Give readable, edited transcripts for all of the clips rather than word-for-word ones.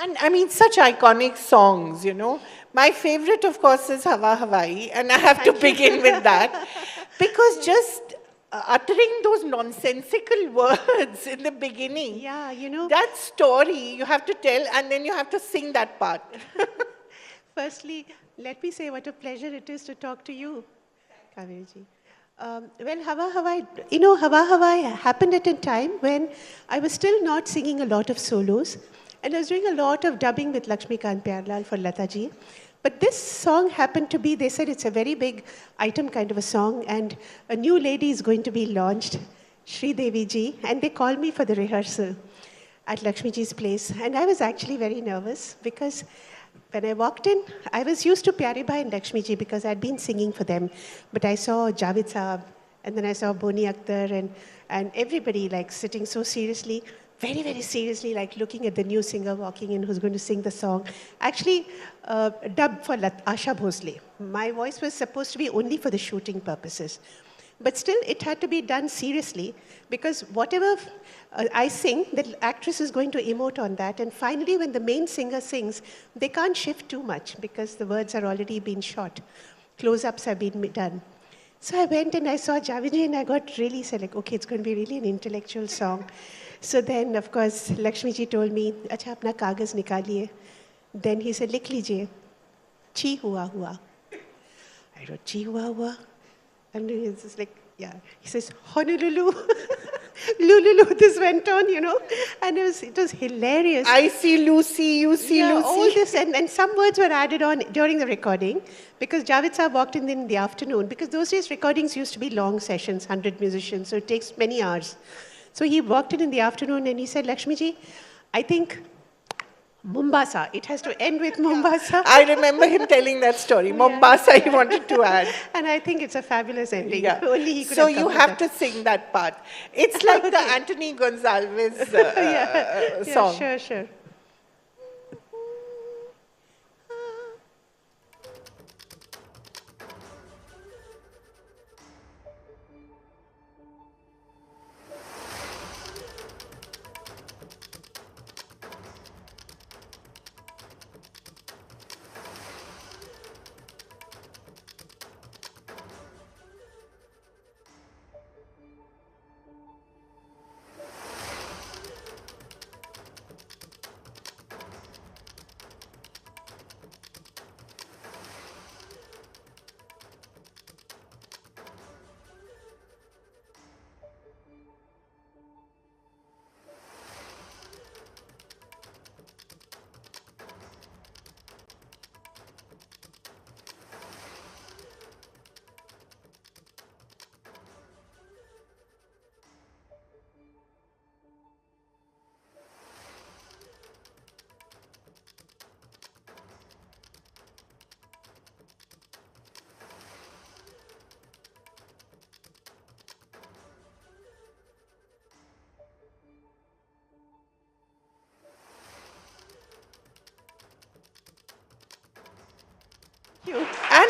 And I mean, such iconic songs, you know. My favorite, of course, is Hawa Hawaii, and I have to begin with that. Because just uttering those nonsensical words in the beginning, Yeah, you know. that story you have to tell, and then you have to sing that part. Firstly, let me say what a pleasure it is to talk to you, Kaveri. Well, Hawa Hawaii, you know, Hawa Hawaii happened at a time when I was still not singing a lot of solos, and I was doing a lot of dubbing with Lakshmikant Pyarlal for Lata ji. But this song happened to be, they said it's a very big item kind of a song, and a new lady is going to be launched, Sri Devi ji, and they called me for the rehearsal at Lakshmi ji's place. And I was actually very nervous because when I walked in, I was used to Pyare Bhai and Lakshmi ji because I'd been singing for them. But I saw Javed Saab, and then I saw Boni Akhtar, and everybody like sitting so seriously, very, very seriously, like looking at the new singer walking in who's going to sing the song. Actually, dubbed for Asha Bhosle. My voice was supposed to be only for the shooting purposes. But still, it had to be done seriously because whatever I sing, the actress is going to emote on that. And finally, when the main singer sings, they can't shift too much because the words are already been shot. Close-ups have been done. So I went and I saw Javiji and I got really said, like, okay, it's going to be really an intellectual song. So then, of course, Lakshmi ji told me, "Acha, apna kagaz nikaliye." Then he said, "Likh lijiye, chi hua hua." I wrote, "Chi hua hua." And it's just like, yeah. He says, "Honolulu." Lulu, this went on, you know. And it was hilarious. I see Lucy, you see yeah, Lucy. all this. And some words were added on during the recording because Javed Saab walked in the afternoon. Because those days recordings used to be long sessions, 100 musicians, so it takes many hours. So he walked in the afternoon and he said, "Lakshmi ji, I think Mombasa. It has to end with Mombasa." I remember him telling that story. Mombasa, he wanted to add. And I think it's a fabulous ending. Yeah. Only he could So have you have to sing that part. It's like the Anthony Gonzalez song. Yeah, sure.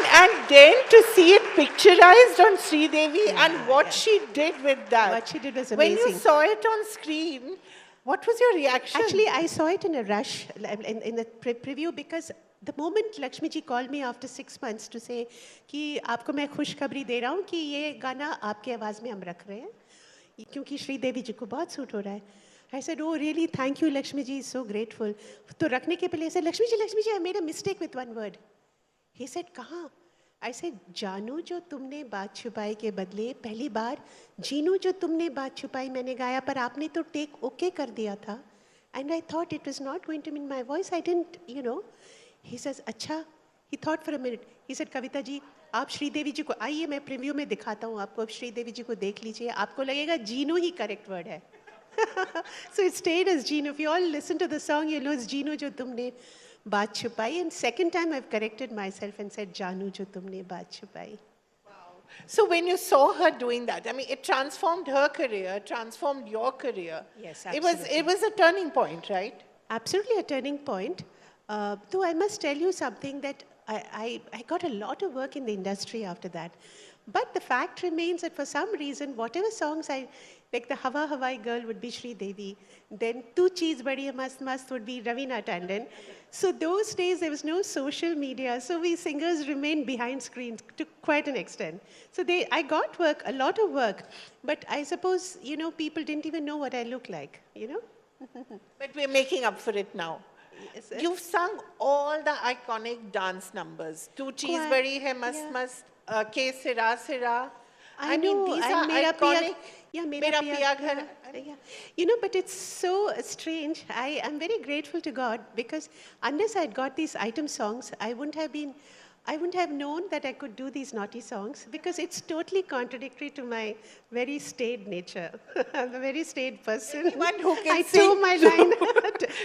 And then to see it picturized on Sri Devi and what she did with that. What she did was When amazing. you saw it on screen, what was your reaction? Actually, I saw it in a rush in the preview because the moment Lakshmi ji called me after 6 months to say कि आपको मैं खुशखबरी दे रहा हूँ कि ये गाना आपके आवाज़ में हम रख रहे हैं क्योंकि श्री देवी जी को बहुत सूट हो रहा है. I said, "Oh, really? Thank you, Lakshmi ji. So grateful." तो रखने के पहले I said, Lakshmi ji, I made a mistake with one word." He said, "कहाँ?" I said, "जानू जो तुमने बात छुपाई के बदले पहली बार जीनू जो तुमने बात छुपाई मैंने गाया पर आपने तो टेक ओके कर दिया था." And I thought it was not going to be in my voice. I didn't, you know. He says, "अच्छा." He thought for a minute. He said, "Kavita ji, आप श्रीदेवी जी को आइए मैं प्रीव्यू में दिखाता हूँ आपको. अब श्रीदेवी जी को देख लीजिए. आपको लगेगा जीनू ही करेक्ट वर्ड है." So it stayed as Jeenu. If you all listen to the song, you know it's Jeenu jo tumne baat chupai. And second time I've corrected myself and said Janu jo tumne baat chupai. So when you saw her doing that, I mean, it transformed her career, transformed your career. Yes, absolutely. It was a turning point, right? Absolutely a turning point. Though I must tell you something that I got a lot of work in the industry after that. But the fact remains that for some reason, whatever songs like the Hava Hawai girl would be Sri Devi, then Tu Cheez Badi Mast Mast would be Ravina Tandon. So those days there was no social media, so we singers remained behind screens to quite an extent. So I got work, a lot of work, but I suppose, people didn't even know what I looked like, But we're making up for it now. Yes, You've sung all the iconic dance numbers. Tu Cheez Badi Hai Mast Mast, Ke Sira Sira. I mean, these are iconic. Mera Piya Ghar. Yeah. But it's so strange. I am very grateful to God because unless I had got these item songs, I wouldn't have known that I could do these naughty songs because it's totally contradictory to my very staid nature. I'm a very staid person. Anyone who can I sing toe my line.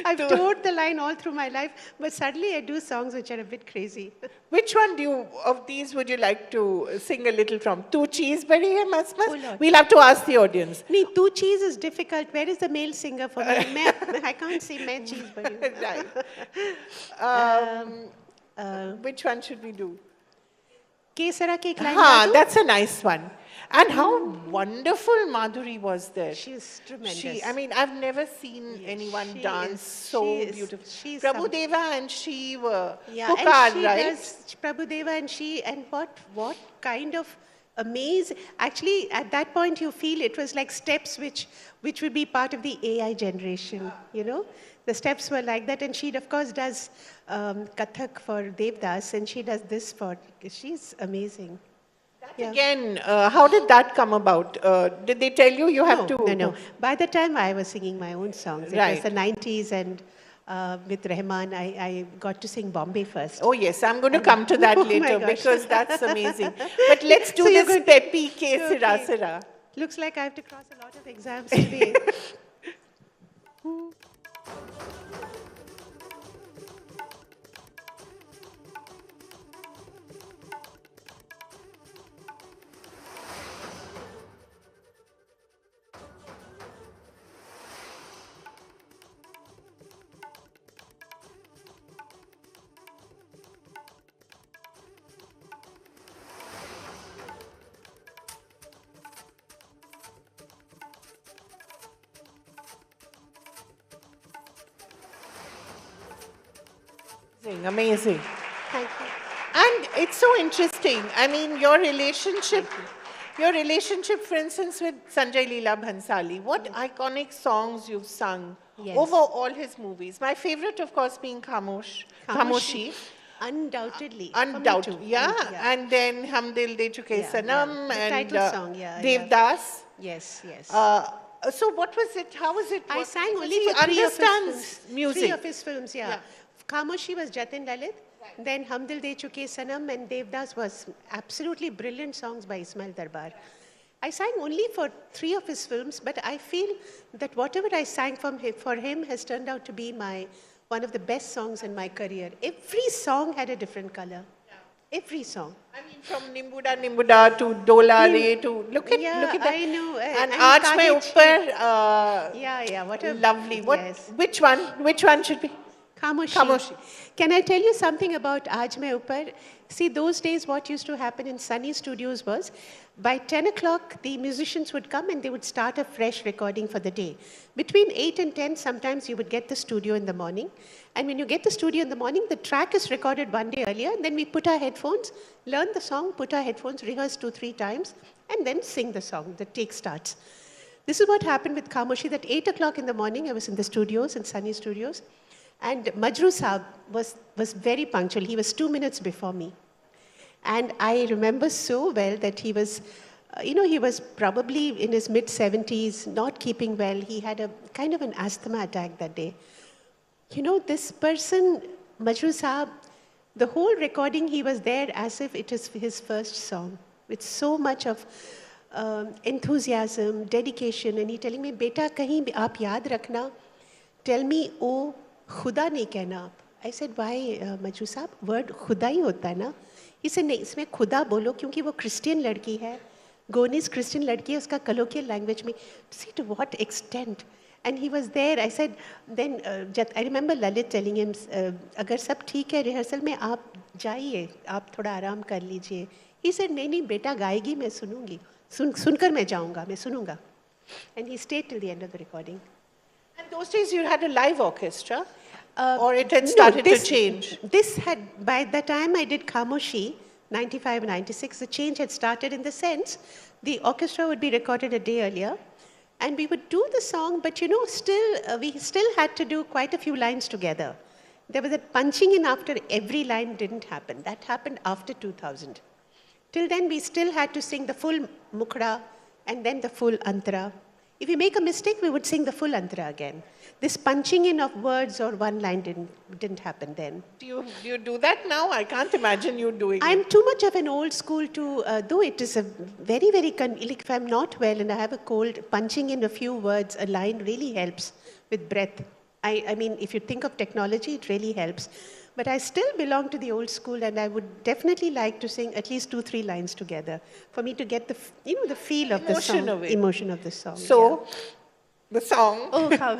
I've toed the line all through my life, but suddenly I do songs which are a bit crazy. Which one of these would you like to sing a little from? Tu Cheez Badi Hai Mast Mast? Oh, Lord. We'll have to ask the audience. Nee, Tu Cheez is difficult. Where is the male singer for me? I can't say Main Cheez Badi. Right. Which one should we do? Kesara ke line That's a nice one. And how wonderful Madhuri was there. She's tremendous. I've never seen anyone dance so beautiful. Prabhu Deva and she were and right? Prabhu Deva and what kind of amazing. Actually, at that point, you feel it was like steps which would be part of the AI generation, The steps were like that, and she, of course, does Kathak for Devdas, and she does this she's amazing. Again, how did that come about? Did they tell you have to? No. By the time I was singing my own songs, it was the 90s, and with Rahman, I got to sing Bombay first. Oh yes, I'm going to come to that later because that's amazing. But let's do this peppy Ke Sira Sira. Looks like I have to cross a lot of exams today. Amazing. Thank you. And it's so interesting. Your relationship, for instance, with Sanjay Leela Bhansali. What iconic songs you've sung over all his movies. My favorite, of course, being Khamoshi. Undoubtedly. Yeah. And then Hum Dil De Chuke Sanam the and title song, Devdas. Yes. So what was it? How was it? I sang only he for understands music. 3 of his films, Khamoshi was Jatin Lalit, then Hum Dil De Chuke Sanam, and Devdas was absolutely brilliant songs by Ismail Darbar. I sang only for 3 of his films, but I feel that whatever I sang for him has turned out to be one of the best songs in my career. Every song had a different color. Every song. From Nimbuda Nimbuda to Dola Re to look at that. I know. And Aaj Mein Uppar. What a lovely. Yes. Which one should be? Khamoshi. Can I tell you something about Aaj Mein Uppar? See, those days what used to happen in Sunny Studios was, by 10 o'clock, the musicians would come and they would start a fresh recording for the day. Between 8 and 10, sometimes you would get the studio in the morning. And when you get the studio in the morning, the track is recorded one day earlier. And then we put our headphones, learn the song, put our headphones, rehearse 2-3 times, and then sing the song. The take starts. This is what happened with Khamoshi, that 8 o'clock in the morning, I was in the studios, in Sunny Studios. And Majru Saab was very punctual. He was 2 minutes before me. And I remember so well that he was, he was probably in his mid-70s, not keeping well. He had a kind of an asthma attack that day. This person, Majru Saab, the whole recording, he was there as if it is his first song, with so much of enthusiasm, dedication. And he telling me, Beta, kahin aap yaad rakhna, tell me, oh, Khuda nahi kehna. I said, why, Majru Saab? Word Khuda hi hota hai na? He said, नहीं, इसमें खुदा बोलो क्योंकि वो Christian लड़की है. Goni's Christian लड़की है, उसका colloquial language में. See to what extent? And he was there. I said, then I remember Lalit telling him, अगर सब ठीक है rehearsal में आप जाइए आप थोड़ा आराम कर लीजिए. He said नहीं नहीं बेटा गाएगी मैं सुनूंगी. सुनकर मैं जाऊंगा मैं सुनूंगा. And he stayed till the end of the recording. And those days you had a live orchestra, or it had No, started to change? This had, by the time I did Khamoshi, 95, 96, the change had started in the sense the orchestra would be recorded a day earlier and we would do the song, but you know, we still had to do quite a few lines together. There was that punching in after every line didn't happen. That happened after 2000. Till then, we still had to sing the full mukhra and then the full antara. If we make a mistake, we would sing the full antara again. This punching in of words or one line didn't happen then. Do you do that now? I can't imagine you doing it. I'm too much of an old school to do it. Is a very, like if I'm not well and I have a cold, punching in a few words, a line really helps with breath. I mean, if you think of technology, it really helps. But I still belong to the old school and I would definitely like to sing at least 2-3 lines together for me to get the, the feel of the song. Emotion of the song. So, the song. Oh, how...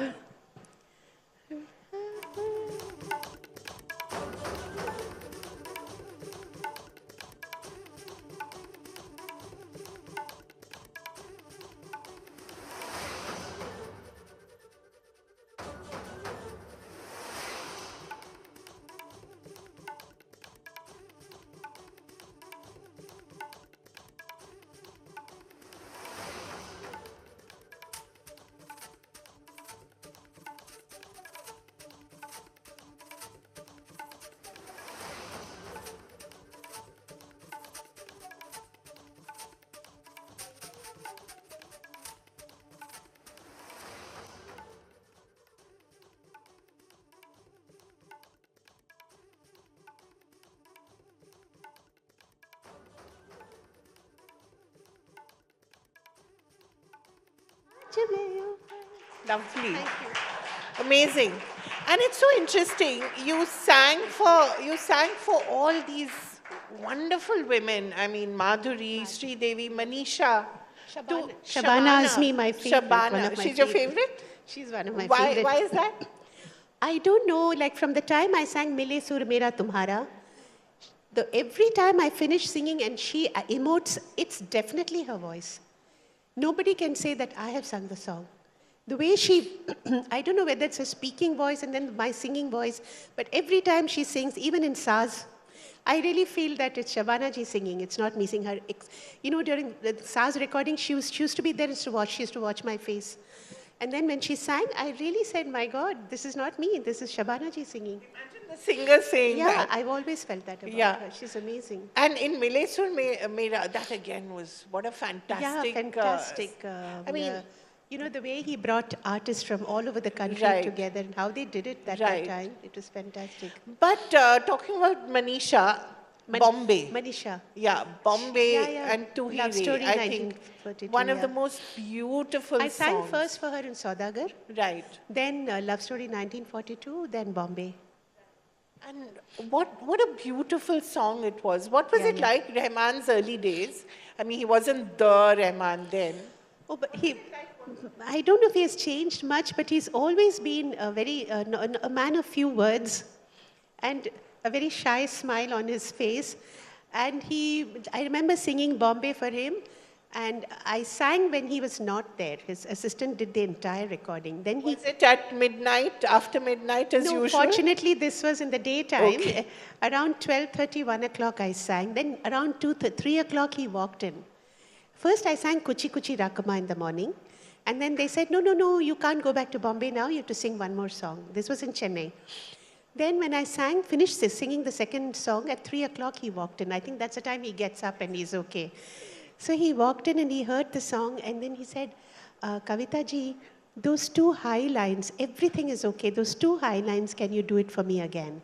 Lovely. Thank you. Amazing. And it's so interesting. You sang for all these wonderful women. I mean, Madhuri, Sri Devi, Manisha. Shabana is my favorite. Shabana. She's your favorite? She's one of my favorite. Why is that? I don't know. Like from the time I sang Mile Sur Mera Tumhara, every time I finish singing and she emotes, it's definitely her voice. Nobody can say that I have sung the song. The way she, I don't know whether it's her speaking voice and then my singing voice, but every time she sings, even in Saz, I really feel that it's Shabana ji singing. It's not me singing her. During the Saz recording, she used to be there she used to watch my face. And then when she sang, I really said, my God, this is not me. This is Shabana ji singing. Imagine the singer saying that. Yeah, I've always felt that about her. She's amazing. And in Mile Sur Mera, that again was, what a fantastic... Yeah, fantastic. I mean... the way he brought artists from all over the country together and how they did it that time, it was fantastic. But talking about Manisha, Bombay. Manisha. Yeah, Bombay and Tuhiri. Love Story, I think one of the most beautiful songs. I sang first for her in Saudagar. Right. Then Love Story 1942, then Bombay. And what a beautiful song it was. What was it like, Rahman's early days? I mean, he wasn't the Rahman then. Oh, but I don't know if he has changed much, but he's always been a man of few words and a very shy smile on his face. And I remember singing Bombay for him, and I sang when he was not there. His assistant did the entire recording. Then was it at midnight, after midnight as usual? No, fortunately this was in the daytime. Okay. Around 12:30, 1 o'clock I sang. Then around 3 o'clock he walked in. First I sang Kuchi Kuchi Rakama in the morning. And then they said, no, you can't go back to Bombay now. You have to sing one more song. This was in Chennai. Then when I finished singing the second song, at 3 o'clock he walked in. I think that's the time he gets up and he's okay. So he walked in and he heard the song and then he said, Kavitha ji, those 2 high lines, everything is okay. Those 2 high lines, can you do it for me again?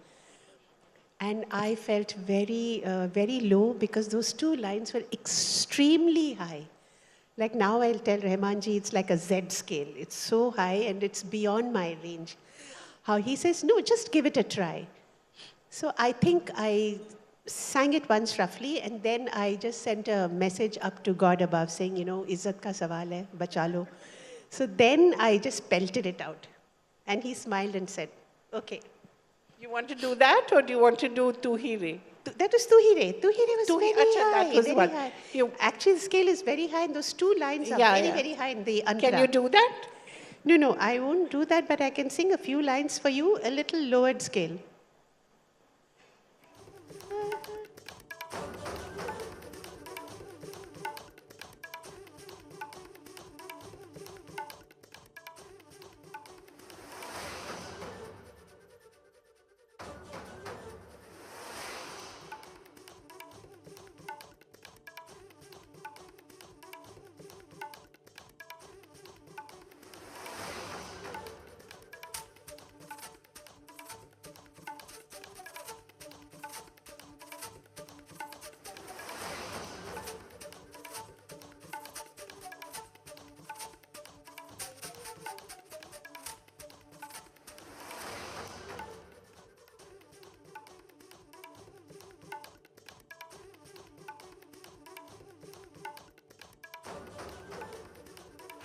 And I felt very, very low because those 2 lines were extremely high. Like now I'll tell Rahman ji, it's like a Z scale. It's so high and it's beyond my range. How he says, no, just give it a try. So I think I sang it once roughly and then I just sent a message up to God above saying, Izzat ka sawal hai, bacha lo. So then I just pelted it out. And he smiled and said, okay. You want to do that or do you want to do Tuhiri? That was Tu Hi Re. Tu Hi Re was very Acha, high. that was very what? high. You- Actually, the scale is very high, and those two lines are very high in the antara. Can you do that? No, I won't do that, but I can sing a few lines for you, a little lowered scale.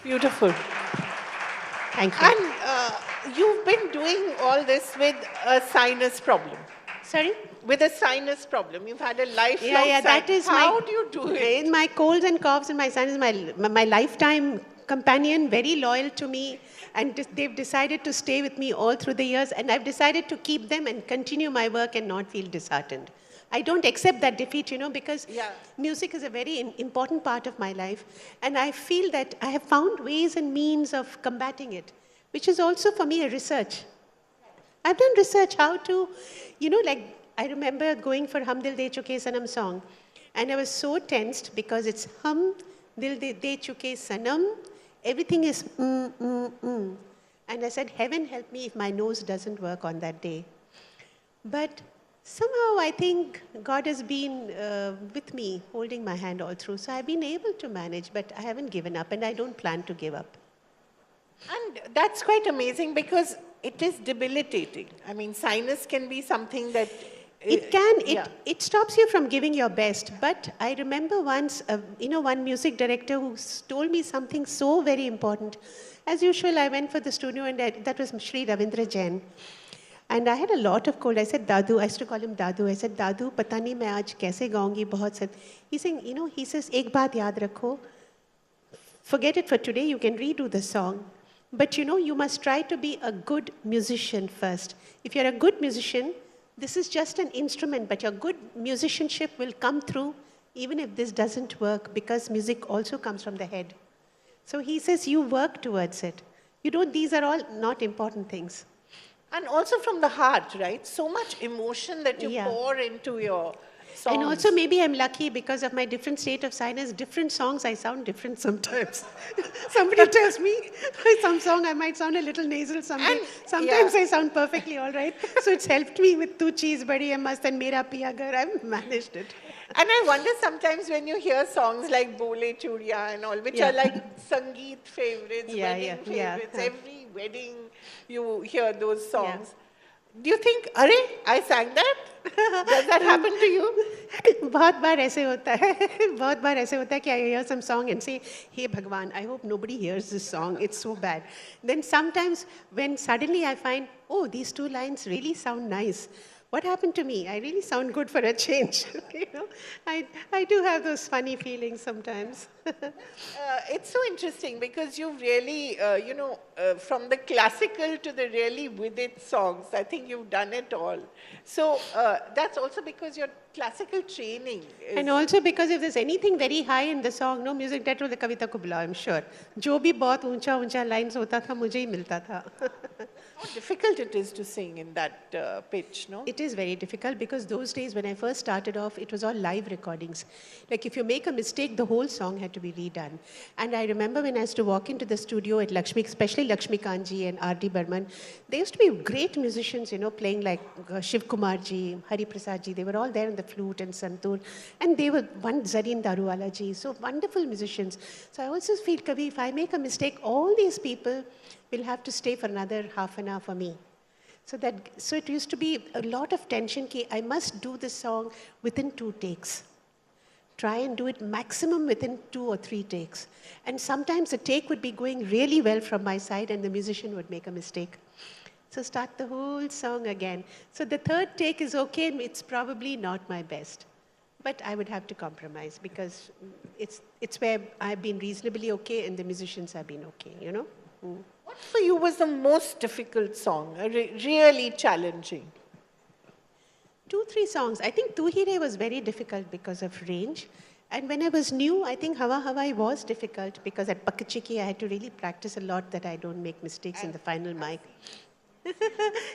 Beautiful. Thank you. And you've been doing all this with a sinus problem. Sorry? With a sinus problem. You've had a lifelong That is How do you do it? In my colds and coughs and my son is my lifetime companion, very loyal to me, and they've decided to stay with me all through the years, and I've decided to keep them and continue my work and not feel disheartened. I don't accept that defeat, because music is a very important part of my life, and I feel that I have found ways and means of combating it, which is also for me a research. I've done research how to, like I remember going for Hum Dil De Chuke Sanam song, and I was so tensed because it's Hum Dil De Chuke Sanam, everything is And I said, heaven help me if my nose doesn't work on that day. But somehow I think God has been with me, holding my hand all through. So I've been able to manage, but I haven't given up, and I don't plan to give up. And that's quite amazing because it is debilitating. I mean, sinus can be something that... It can. It stops you from giving your best. But I remember once, one music director who told me something so very important. As usual, I went for the studio, and that was Shri Ravindra Jain. And I had a lot of cold. I said, Dadu, I used to call him Dadu. I said, Dadu, pata nahi main aaj kaise gaungi, bahut sad. He's saying, he says, ek baat yaad rakho. Forget it for today, you can redo the song. But you must try to be a good musician first. If you're a good musician, this is just an instrument, but your good musicianship will come through even if this doesn't work, because music also comes from the head. So he says, you work towards it. These are all not important things. And also from the heart, right? So much emotion that you pour into your songs. And also maybe I'm lucky because of my different state of sinus, different songs I sound different sometimes. Somebody tells me some song I might sound a little nasal someday. Sometimes I sound perfectly all right. So it's helped me with Tu Cheez Badi Mast and Mera Piya Ghar. I've managed it. And I wonder sometimes when you hear songs like Bole Churiya and all, which are like Sangeet favorites, wedding favorites, every wedding you hear those songs. Do you think, Are, I sang that? Does that happen to you? बहुत बार ऐसे होता है कि I hear some song and say, hey Bhagwan, I hope nobody hears this song, it's so bad. Then sometimes when suddenly I find, oh, these two lines really sound nice. What happened to me? I really sound good for a change. I do have those funny feelings sometimes. It's so interesting because you've really, from the classical to the really with it songs, I think you've done it all. So that's also because your classical training is... And also because if there's anything very high in the song, no music director will Kavitha ko bulao, I'm sure. Jo bhi bahut uncha lines hota tha, mujhe hi milta tha. How difficult it is to sing in that pitch, no? It is very difficult because those days when I first started off, it was all live recordings. Like if you make a mistake, the whole song had to be redone. And I remember when I used to walk into the studio at Lakshmi, especially Lakshmi Kanji and R.D. Burman, they used to be great musicians, playing like Shiv Kumar ji, Hari Prasad ji. They were all there on the flute and santoor. And they were one Zareen Daruwala ji, so wonderful musicians. So I also feel, Kavi, if I make a mistake, all these people will have to stay for another half an hour for me. So it used to be a lot of tension. I must do this song within 2 takes. Try and do it maximum within 2 or 3 takes. And sometimes a take would be going really well from my side and the musician would make a mistake. So start the whole song again. So the third take is okay, it's probably not my best. But I would have to compromise because it's where I've been reasonably okay and the musicians have been okay, you know? What for you was the most difficult song, really challenging? 2-3 songs. I think Tu Hi Re was very difficult because of range. And when I was new, I think Hawa Hawai was difficult because at Pakachiki I had to really practice a lot that I don't make mistakes in the final mic.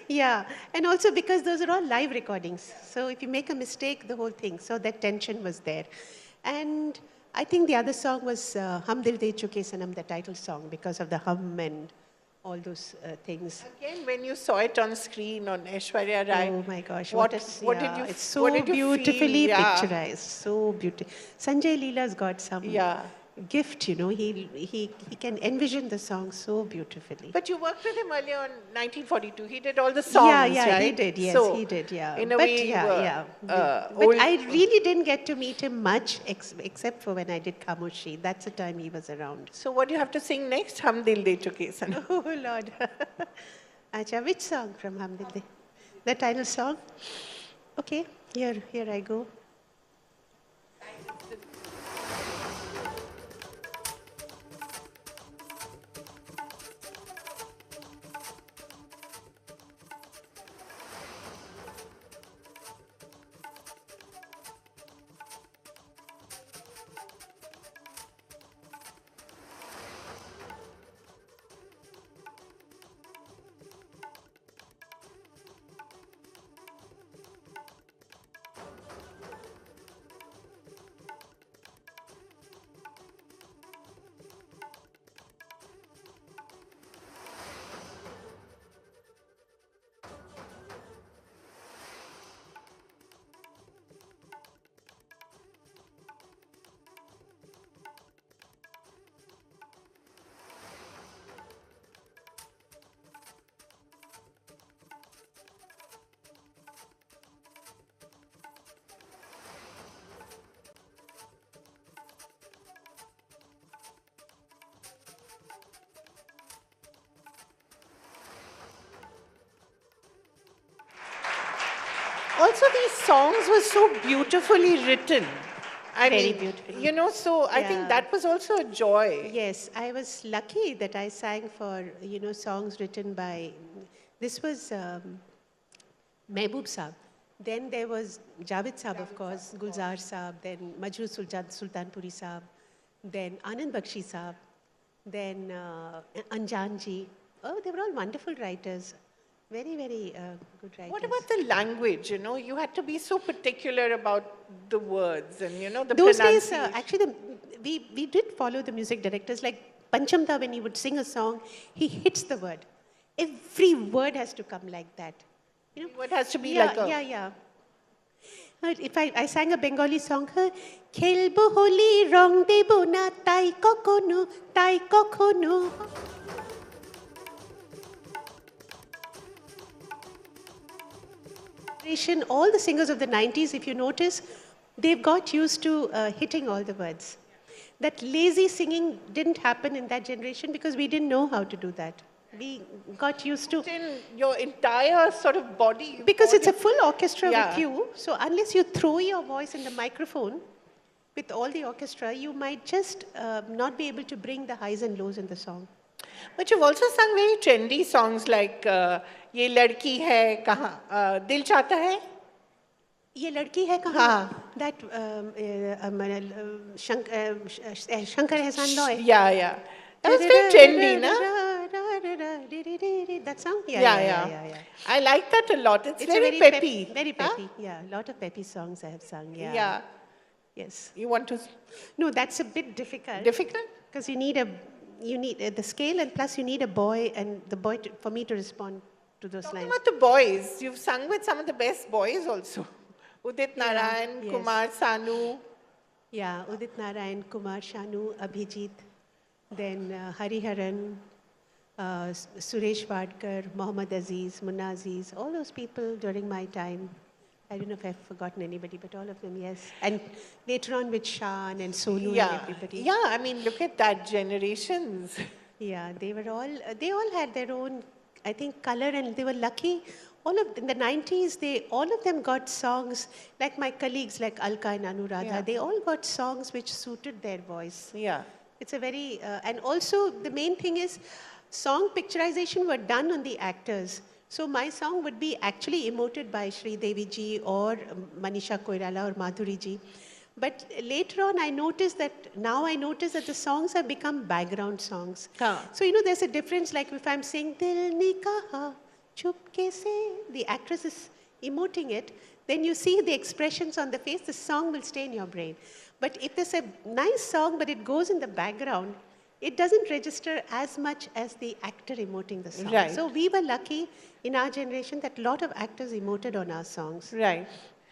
Yeah, and also because those are all live recordings. So if you make a mistake, the whole thing. So that tension was there. And I think the other song was Hum Dil De Chuke Sanam, the title song, because of the hum and all those things. Again, when you saw it on screen on Aishwarya Rai, oh my gosh, what did you? It's so what did you beautifully feel? Yeah. picturized, so beautiful. Sanjay Leela's got some gift, you know. He can envision the song so beautifully. But you worked with him earlier on 1942. He did all the songs, yeah, right? he did. Yes, so, he did. Yeah, in a but way, but I really didn't get to meet him much, except for when I did Kamoshi. That's the time he was around. So what do you have to sing next? Hum Dil De Chuke Sanam. Oh Lord. Acha, which song from Hum Dil De? The title song? Okay, here I go. Also, these songs were so beautifully written. Very beautifully. You know, so I think that was also a joy. Yes, I was lucky that I sang for, you know, songs written by, this was Mehboob Saab. Then there was Javed Saab, of course, Gulzar Saab, then Majroor Sultanpuri Saab, then Anand Bakshi Saab, then Anjan Ji. Oh, they were all wonderful writers. Very, very good writers. What about the language? You know, you had to be so particular about the words and, you know, the Those days, pronunciation. actually, we did follow the music directors. Like Panchamda, when he would sing a song, he hits the word. Every word has to come like that. You know? It has to be like a... Yeah. If I sang a Bengali song, Khelbo holi rong debo na tai kokono. All the singers of the 90s, if you notice, they've got used to hitting all the words. That lazy singing didn't happen in that generation because we didn't know how to do that. We got used to... In your entire sort of body. Because it's a full orchestra with you, so unless you throw your voice in the microphone with all the orchestra, you might just not be able to bring the highs and lows in the song. But you've also sung very trendy songs like Ye Ladki Hai Kahan, Dil Chahta Hai? Ye Ladki Hai Kahan? That Shankar Ehsan Loy. Yeah. That was very trendy, na? That song? Yeah. I like that a lot. It's very peppy. Very peppy, yeah. A lot of peppy songs I have sung, Yeah. Yes. You want to... No, that's a bit difficult. Difficult? Because you need the scale, and plus you need a boy, and the boy for me to respond to those lines. Talking about the boys, you've sung with some of the best boys also. Udit Narayan, yes. Kumar Sanu. Yeah, Udit Narayan, Kumar Sanu, Abhijit, then Hariharan, Suresh Wadkar, Mohammad Aziz, Munna Aziz, all those people during my time. I don't know if I've forgotten anybody, but all of them, yes. And later on with Shan and Sonu and everybody. Yeah, I mean, look at that, generations. Yeah, they all had their own I think, color, and they were lucky. In the 90s, all of them got songs, like my colleagues like Alka and Anuradha, Yeah. they all got songs which suited their voice. Yeah. It's a very, and also the main thing is, song picturization were done on the actors. So my song would be actually emoted by Sri Devi ji or Manisha Koirala or Madhuri ji. But later on, I noticed that the songs have become background songs. Huh. So, there's a difference, like if I'm saying, Dil ne kaha, chupke se, the actress is emoting it, then you see the expressions on the face, the song will stay in your brain. But if there's a nice song, but it goes in the background, it doesn't register as much as the actor emoting the song. Right. So we were lucky in our generation that a lot of actors emoted on our songs. Right.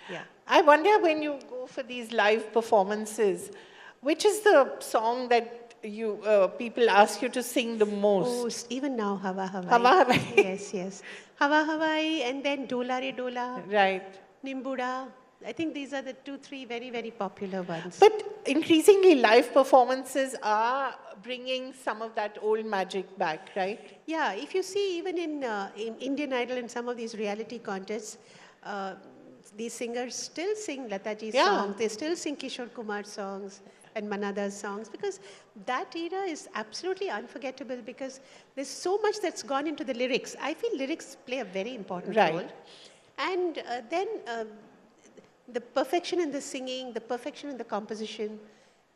Yeah. I wonder when you go for these live performances, which is the song that you people ask you to sing the most? Even now, Hawa Hawaii. Hawa Hawaii. Yes. Hawa Hawaii, and then Dola Re Dola. Right. Nimbuda. I think these are the 2-3 very, very popular ones. But increasingly, live performances are bringing some of that old magic back, right? Yeah, if you see even in Indian Idol and some of these reality contests, these singers still sing Lataji's songs. They still sing Kishore Kumar's songs and Manada's songs, because that era is absolutely unforgettable, because there's so much that's gone into the lyrics. I feel lyrics play a very important role. And then the perfection in the singing, the perfection in the composition,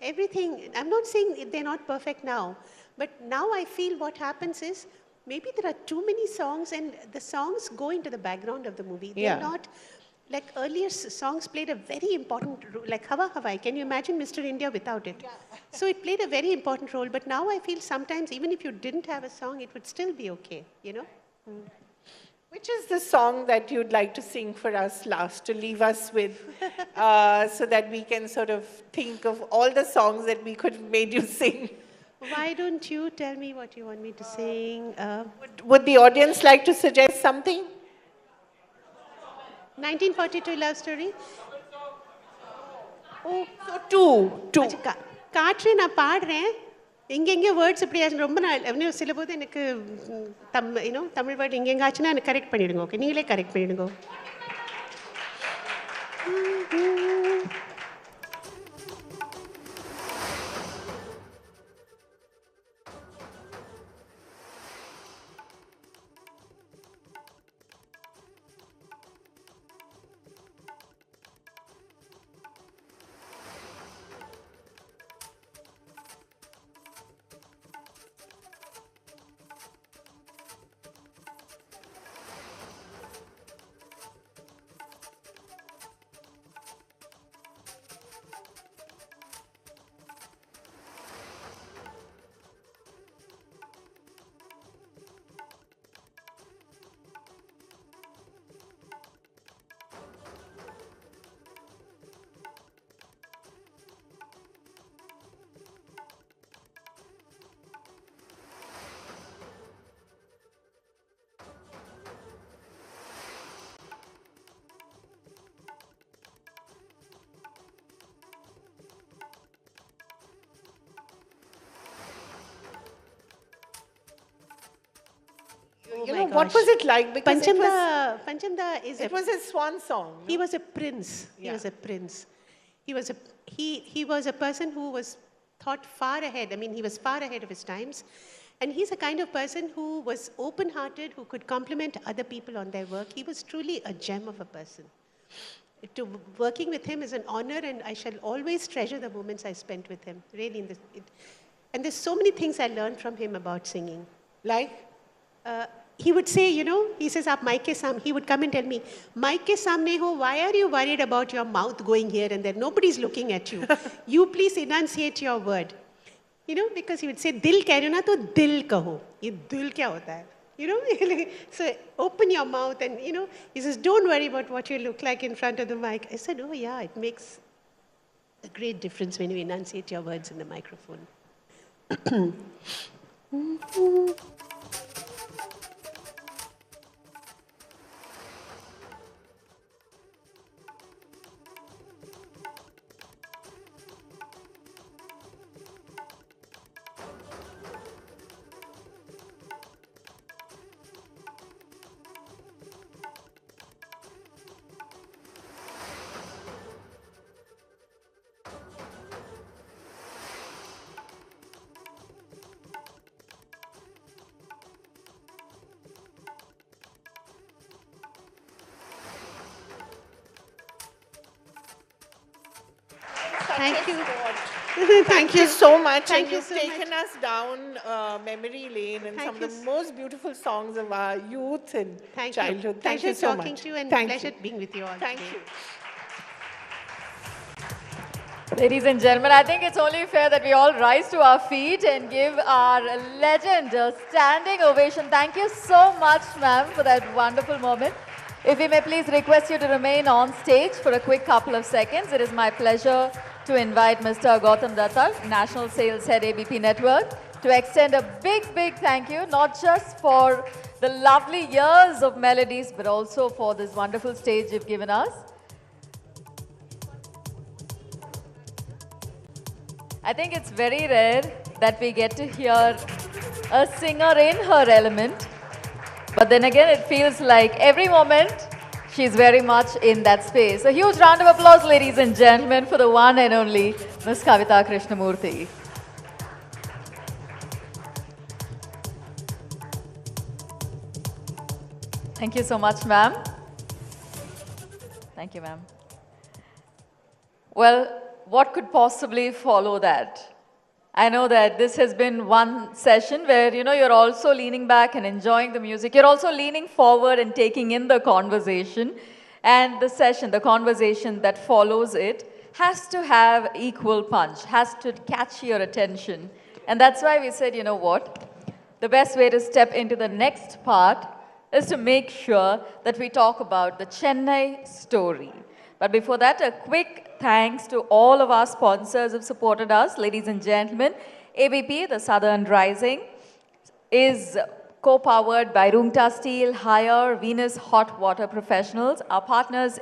everything. I'm not saying they're not perfect now, but now I feel what happens is maybe there are too many songs and the songs go into the background of the movie. They're not, like earlier songs played a very important role, like Hawa Hawaii. Can you imagine Mr. India without it? So it played a very important role, but now I feel sometimes even if you didn't have a song, it would still be okay, Which is the song that you'd like to sing for us last, to leave us with, so that we can sort of think of all the songs that we could have made you sing? Why don't you tell me what you want me to sing? Would the audience like to suggest something? 1942 love story. Oh, so two. காற்று நான் பாடுறேன் எங்கெங்கே words இப்படி ரொம்ப நான் சில போது எனக்கு தமிழ் வேர்டு எங்கெங்காச்சுன்னா எனக்கு கரெக்ட் பண்ணிவிடுங்க. ஓகே, நீங்களே கரெக்ட் பண்ணிவிடுங்க. What was it like? Because Panchamda it was his swan song. No? He was a prince. He was a prince. He was a person who was thought far ahead. I mean, he was far ahead of his times. And he's a kind of person who was open-hearted, who could compliment other people on their work. He was truly a gem of a person. Working with him is an honor, and I shall always treasure the moments I spent with him. Really, and there's so many things I learned from him about singing. Like? He would say, he says, "Aap mic ke samne," he would come and tell me, "Mic ke samne ho, why are you worried about your mouth going here and there? Nobody's looking at you. You please enunciate your word." Because he would say, "Dil keh rahe ho na, to dil kaho." Ye dil kya hota hai? So open your mouth and, he says, "Don't worry about what you look like in front of the mic." I said, "Oh yeah, it makes a great difference when you enunciate your words in the microphone." Thank you. Thank you so much. Thank and you you've so taken us down memory lane and Thank some you of the most beautiful songs of our youth and Thank childhood. you. Thank Pleasure you so talking much. to you and Thank pleasure you. being with you all Thank today. you. Ladies and gentlemen, I think it's only fair that we all rise to our feet and give our legend a standing ovation. Thank you so much, ma'am, for that wonderful moment. If we may please request you to remain on stage for a quick couple of seconds. It is my pleasure to invite Mr. Gautam Datta, National Sales Head ABP Network, to extend a big, big thank you, not just for the lovely years of melodies, but also for this wonderful stage you've given us. I think it's very rare that we get to hear a singer in her element. But then again, it feels like every moment she's very much in that space. A huge round of applause, ladies and gentlemen, for the one and only Ms. Kavitha Krishna Murthy. Thank you so much, ma'am. Thank you, ma'am. Well, what could possibly follow that? I know that this has been one session where, you're also leaning back and enjoying the music. You're also leaning forward and taking in the conversation. And the conversation that follows it has to have equal punch, has to catch your attention. And that's why we said, what? The best way to step into the next part is to make sure that we talk about the Chennai story. But before that, a quick thanks to all of our sponsors who've supported us. Ladies and gentlemen, ABP, the Southern Rising, is co-powered by Rungta Steel, Hire, Venus Hot Water Professionals. Our partners